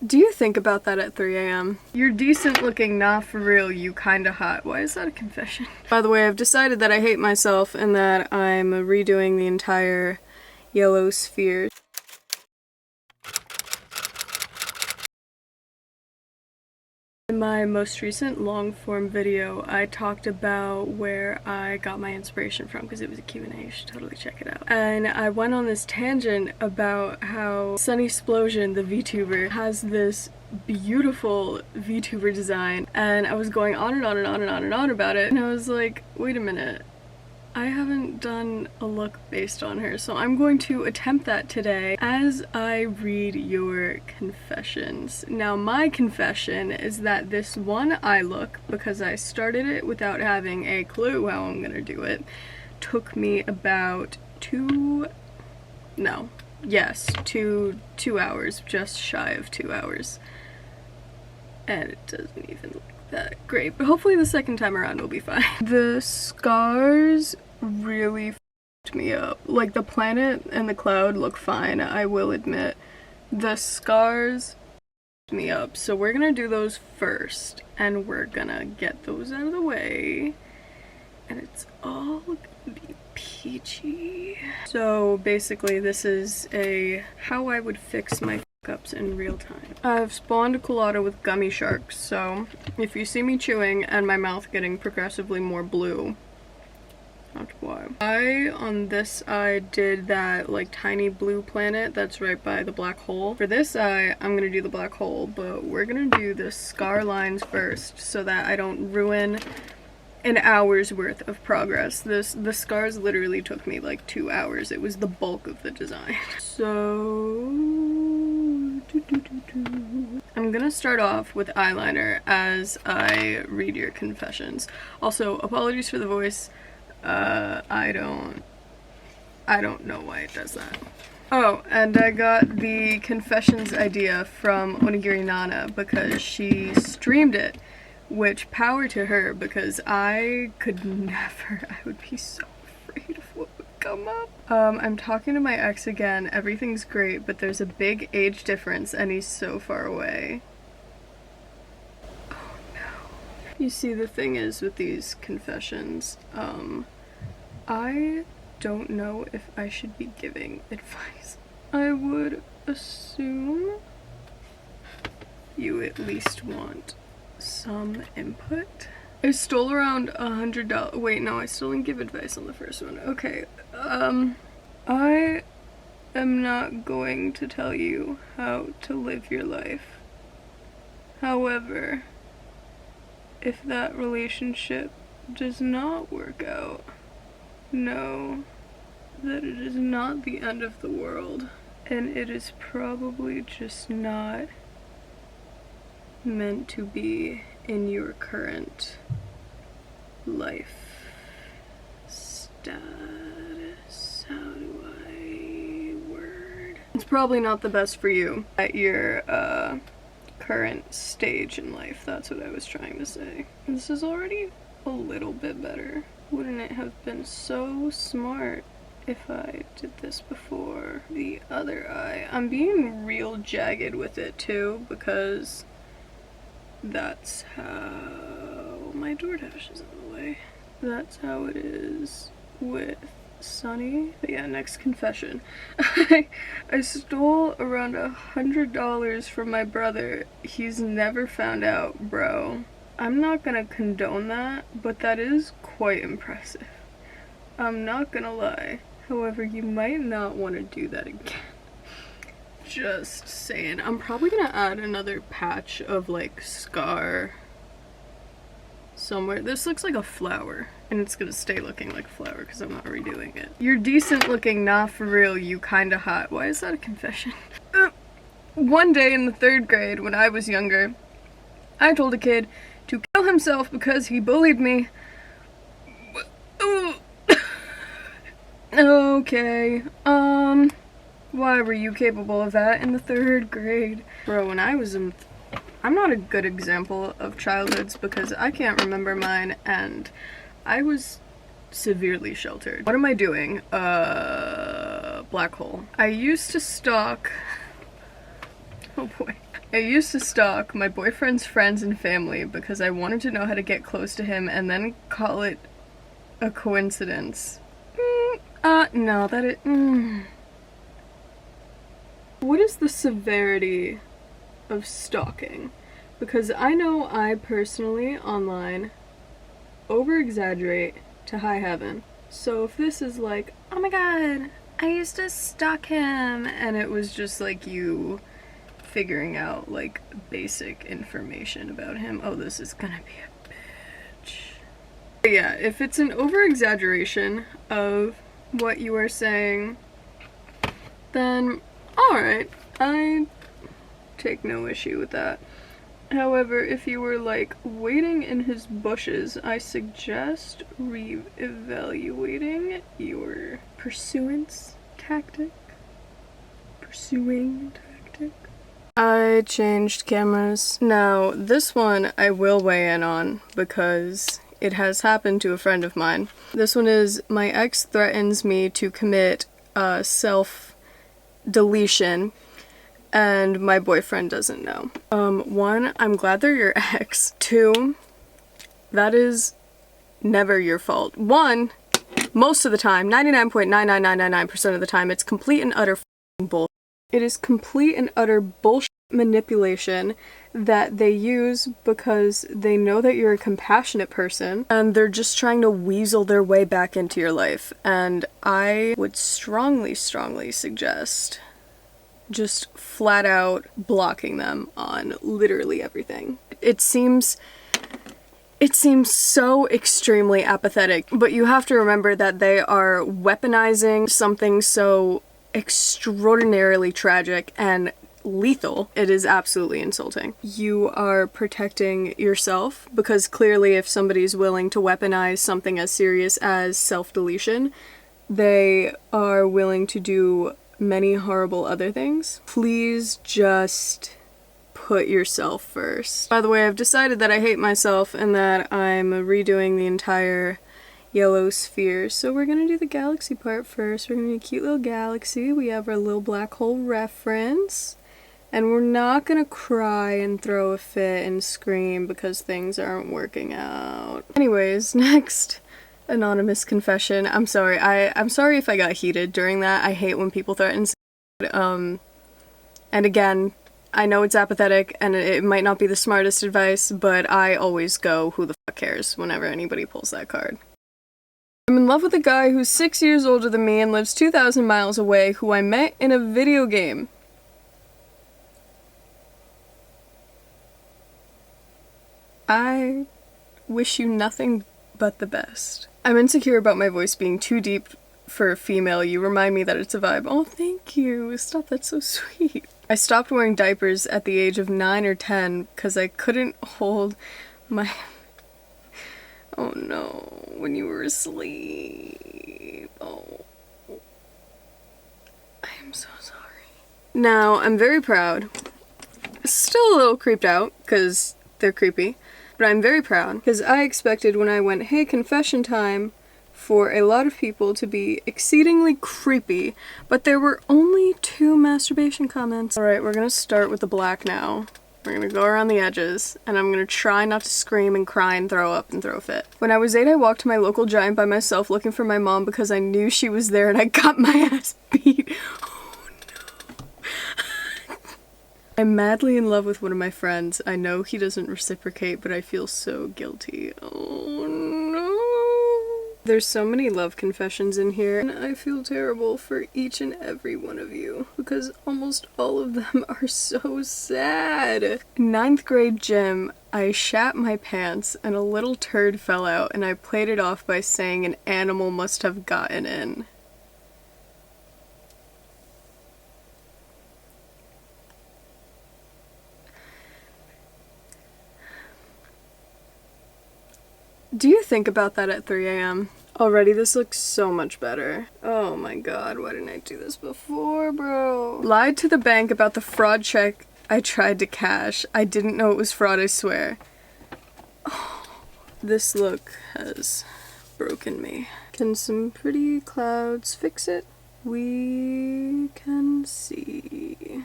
Do you think about that at 3 a.m.? You're decent looking, nah for real, you kinda hot. Why is that a confession? By the way, I've decided that I hate myself and that I'm redoing the entire yellow sphere. In my most recent long-form video, I talked about where I got my inspiration from because it was a Q&A. You should totally check it out. And I went on this tangent about how SunnySplosion, the vtuber, has this beautiful vtuber design, and I was going on and on and on and on and on about it, and I was like, wait a minute. I haven't done a look based on her, so I'm going to attempt that today as I read your confessions. Now, my confession is that this one eye look, because I started it without having a clue how I'm gonna do it, took me about two hours, just shy of 2 hours. And it doesn't even look that great, but hopefully the second time around will be fine. The scars really f***ed me up. Like, the planet and the cloud look fine, I will admit. The scars f***ed me up, so we're gonna do those first, and we're gonna get those out of the way, and it's all gonna be peachy. So basically this is how I would fix my ups in real time. I've spawned a colada with gummy sharks, so if you see me chewing and my mouth getting progressively more blue, that's why. On this eye, did that like tiny blue planet that's right by the black hole. For this eye, I'm gonna do the black hole, but we're gonna do the scar lines first so that I don't ruin an hour's worth of progress. The scars literally took me like 2 hours. It was the bulk of the design. So I'm gonna start off with eyeliner as I read your confessions. Also, apologies for the voice. I don't know why it does that. Oh, and I got the confessions idea from onigirinana because she streamed it, which power to her, because I could never. I would be so afraid of what would come up. I'm talking to my ex again. Everything's great, but there's a big age difference and he's so far away. Oh no. You see, the thing is with these confessions, I don't know if I should be giving advice. I would assume you at least want some input. I stole around $100. Wait, no, I still didn't give advice on the first one. Okay, I am not going to tell you how to live your life. However, if that relationship does not work out, know that it is not the end of the world, and it is probably just not meant to be in your current life status. How do I word? It's probably not the best for you at your current stage in life. That's what I was trying to say. This is already a little bit better. Wouldn't it have been so smart if I did this before the other eye? I'm being real jagged with it too, because that's how my DoorDash is in the way. That's how it is with Sunny. But yeah, next confession. I stole around $100 from my brother. He's never found out, bro. I'm not gonna condone that, but that is quite impressive. I'm not gonna lie. However, you might not want to do that again. Just saying. I'm probably gonna add another patch of like scar somewhere. This looks like a flower, and it's gonna stay looking like a flower because I'm not redoing it. You're decent looking, nah for real, you kinda hot. Why is that a confession? One day in the 3rd grade when I was younger, I told a kid to kill himself because he bullied me. Okay, why were you capable of that in the 3rd grade? Bro, when I was in... I'm not a good example of childhoods because I can't remember mine, and I was severely sheltered. What am I doing? Black hole. I used to stalk... Oh boy. I used to stalk my boyfriend's friends and family because I wanted to know how to get close to him and then call it a coincidence. No, that it. What is the severity of stalking? Because I know I personally, online, over-exaggerate to high heaven. So if this is like, oh my god, I used to stalk him, and it was just like you figuring out like basic information about him, oh, this is gonna be a bitch. But yeah, if it's an over-exaggeration of what you are saying, then alright, I take no issue with that. However, if you were like waiting in his bushes, I suggest re-evaluating your pursuing tactic. I changed cameras. Now, this one I will weigh in on because it has happened to a friend of mine. This one is, my ex threatens me to commit self-deletion and my boyfriend doesn't know. 1, I'm glad they're your ex. 2, that is never your fault. 1, most of the time, 99.99999% of the time, it's complete and utter bullshit. It is complete and utter bullshit manipulation that they use because they know that you're a compassionate person and they're just trying to weasel their way back into your life. And I would strongly suggest just flat out blocking them on literally everything. It seems so extremely apathetic, but you have to remember that they are weaponizing something so extraordinarily tragic and lethal. It is absolutely insulting. You are protecting yourself because clearly if somebody's willing to weaponize something as serious as self-deletion, they are willing to do many horrible other things. Please just put yourself first. By the way, I've decided that I hate myself and that I'm redoing the entire yellow sphere. So we're gonna do the galaxy part first. We're gonna do a cute little galaxy. We have our little black hole reference. And we're not gonna cry and throw a fit and scream because things aren't working out. Anyways, next anonymous confession. I'm sorry. I'm sorry if I got heated during that. I hate when people threaten. And again, I know it's apathetic and it might not be the smartest advice, but I always go, who the fuck cares, whenever anybody pulls that card. I'm in love with a guy who's 6 years older than me and lives 2,000 miles away, who I met in a video game. I wish you nothing but the best. I'm insecure about my voice being too deep for a female. You remind me that it's a vibe. Oh, thank you. Stop, that's so sweet. I stopped wearing diapers at the age of 9 or 10 because I couldn't hold my... Oh no, when you were asleep. Oh. I am so sorry. Now, I'm very proud. Still a little creeped out because they're creepy. But I'm very proud because I expected when I went, hey, confession time, for a lot of people to be exceedingly creepy, but there were only 2 masturbation comments. Alright, we're gonna start with the black now. We're gonna go around the edges, and I'm gonna try not to scream and cry and throw up and throw a fit. When I was 8, I walked to my local giant by myself looking for my mom because I knew she was there and I got my ass beat. Oh no. I'm madly in love with one of my friends. I know he doesn't reciprocate, but I feel so guilty. Oh no. There's so many love confessions in here, and I feel terrible for each and every one of you, because almost all of them are so sad. In 9th grade gym, I shat my pants, and a little turd fell out, and I played it off by saying an animal must have gotten in. Do you think about that at 3 a.m.? Already, this looks so much better. Oh my god, why didn't I do this before, bro? Lied to the bank about the fraud check I tried to cash. I didn't know it was fraud, I swear. Oh, this look has broken me. Can some pretty clouds fix it? We can see.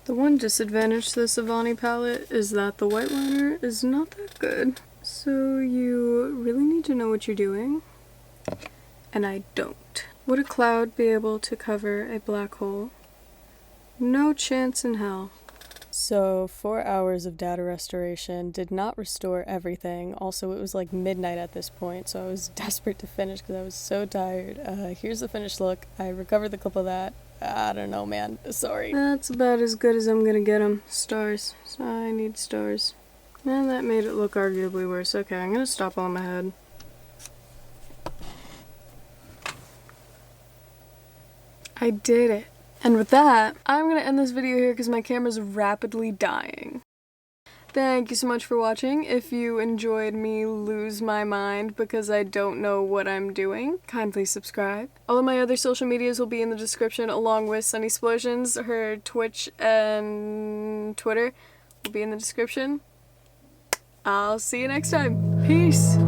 The one disadvantage to the Savani palette is that the white liner is not that good. So you really need to know what you're doing, and I don't. Would a cloud be able to cover a black hole? No chance in hell. So 4 hours of data restoration did not restore everything. Also, it was like midnight at this point, so I was desperate to finish because I was so tired. Here's the finished look. I recovered the clip of that. I don't know, man. Sorry. That's about as good as I'm gonna get them. Stars. I need stars. And that made it look arguably worse. Okay, I'm gonna stop on my head. I did it. And with that, I'm gonna end this video here because my camera's rapidly dying. Thank you so much for watching. If you enjoyed me lose my mind because I don't know what I'm doing, kindly subscribe. All of my other social medias will be in the description along with SunnySplosion's. Her Twitch and Twitter will be in the description. I'll see you next time. Peace!